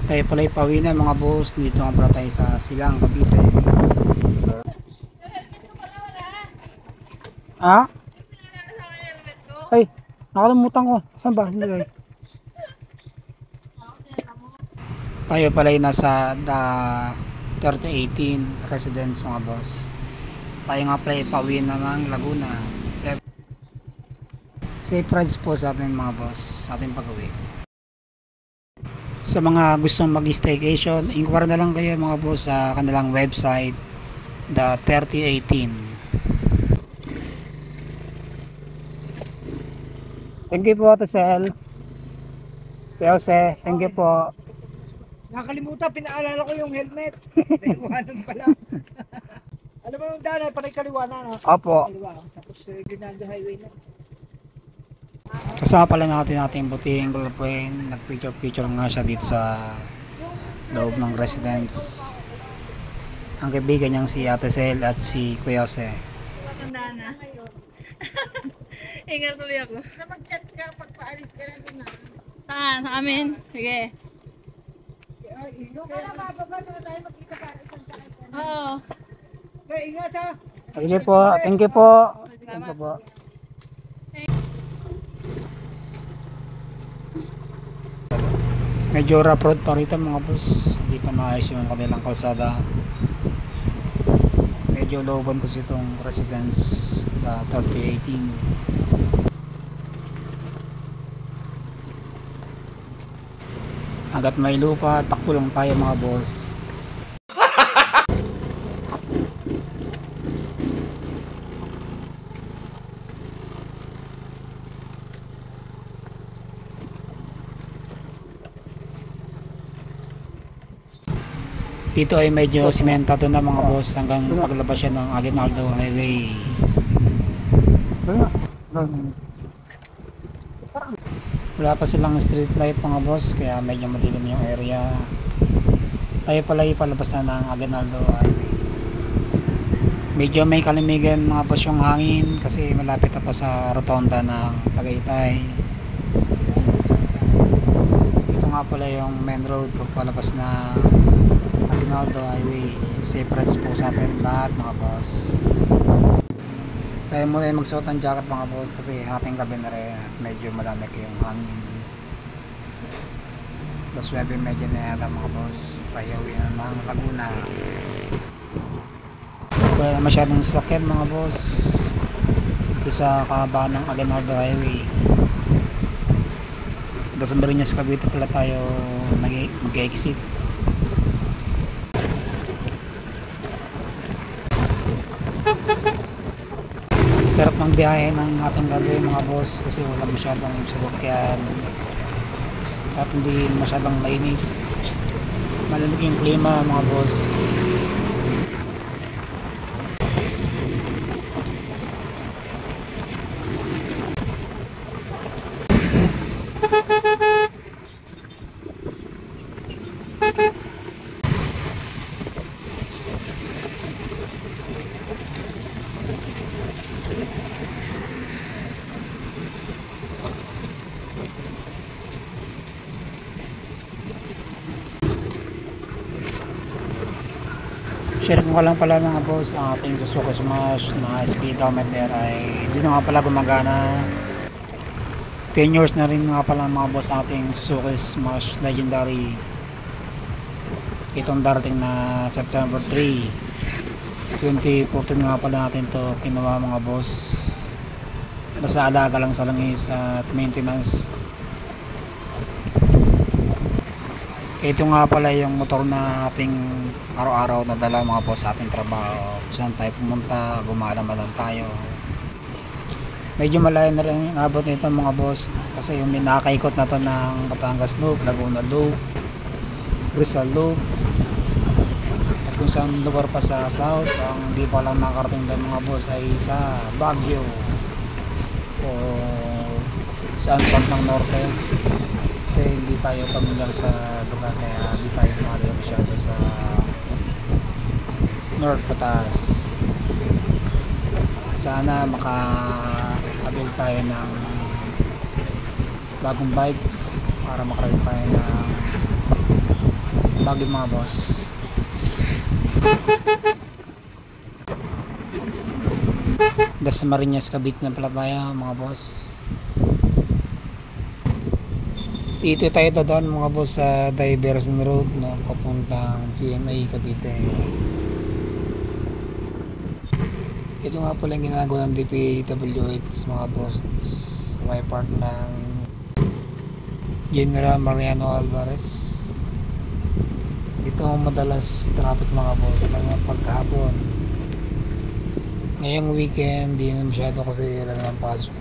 Tayo pala'y pauwi na mga boss. Dito nga pala tayo sa Silang, Cavite. Ah? Ay, nakalimutan ko. Saan ba? Nilagay. Tayo pala'y nasa the 3018 residence mga boss. Tayo nga pala'y pauwi na ng Laguna. Safe rides po sa atin mga boss, sa ating pag-uwi. Sa mga gustong mag-staycation, inquire na lang kayo mga boss sa kanilang website, the 3018. Thank you po, Tosel. Jose, thank you po. Nakalimutan, pinaalala ko yung helmet. Naiwanan pala. Alam mo nung daan ay panay kaliwa na. Opo. Kaliwa. Tapos Ginaldo Highway na. Kasama pala natin ating buting girlfriend. Nag-picture nga siya dito sa loob ng residence. Ang kaibigan niyang si Ate Sel at si Kuya Jose. Matanda na. Hingal tuloy ako. Na mag-chat ka pagpaalis ka na din na. Saan? Sa amin? Sige. Kaya mababa na tayo magkita para isang saan. Oo. Kaya ingat ha. Thank you po. Thank you po. Thank you po. Medyo rough road pa rito mga boss. Hindi pa naayos yung kanilang kalsada. Medyo looban kasi itong residence, the 3018. Hanggat may lupa, takbo lang tayo mga boss. Dito ay medyo simentado na mga boss hanggang paglabas siya ng Aguinaldo Highway. Wala pa silang street light mga boss kaya medyo madilim yung area. Tayo pala ipalabas na ng Aguinaldo Highway. Medyo may kalimigan mga boss yung hangin kasi malapit na to sa rotonda ng Tagaytay. Ito nga pala yung main road pagpalabas na Aguinaldo Highway. Safe rides po sa atin lahat mga boss. Tayo muna yung magsuot ng jacket mga boss kasi hating gabi na rin medyo malamig yung hangin. Plus 9 medyo na yata mga boss. Tayo uwi na ng Laguna. Wala masyadong sasakyan mga boss dito sa kahabaan ng Aguinaldo Highway. Sa Marinas Cavite pala tayo mag-exit. Sarap ng biyahe ng ating gabi mga boss kasi wala masyadong sasakyan at hindi masyadong mainit. Malamig yung klima mga boss. Share ko lang pala mga boss, ang ating Suzuki Smash na speedometer ay hindi na nga pala gumagana. 10 years na rin nga pala mga boss ating Suzuki Smash Legendary. Itong darating na September 3 2014 nga pala natin to kinuha mga boss. Basta alaga lang sa langis at maintenance. Ito nga pala yung motor na ating araw-araw na dala mga boss sa ating trabaho. Saan tayo pumunta, gumala-malan tayo. Medyo malayo na rin abot nito mga boss kasi yung nakakaikot na to ng Batangas Loop, Laguna Loop, Rizal Loop at kung saan lugar pa sa south. Ang hindi pa lang nakarating doon mga boss ay sa Baguio o saan pa ng norte kasi hindi tayo familiar sa lugar kaya hindi tayo malayo masyado sa North Patas. Sana maka-avail tayo ng bagong bikes para makarating tayo ng Baguio mga boss. Dasmariñas Cavite na pala tayo mga boss. Dito tayo dadaan mga boss sa Diversion Road no, papuntang GMA Cavite. Ito nga pala yung ginagawa ng DPWH mga boss sa may part ng General Mariano Alvarez. Dito madalas traffic mga boss lalo na pagkahapon. Ngayong weekend di na masyado kasi wala naman pasok.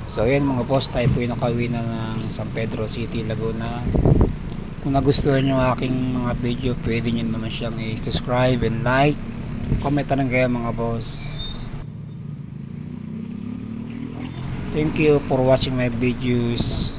So ayan mga boss, tayo po yung nakauwi na ng San Pedro City, Laguna. Kung nagustuhan nyo aking mga video, pwede nyo naman siyang i-subscribe and like. Comment na rin kayo mga boss. Thank you for watching my videos.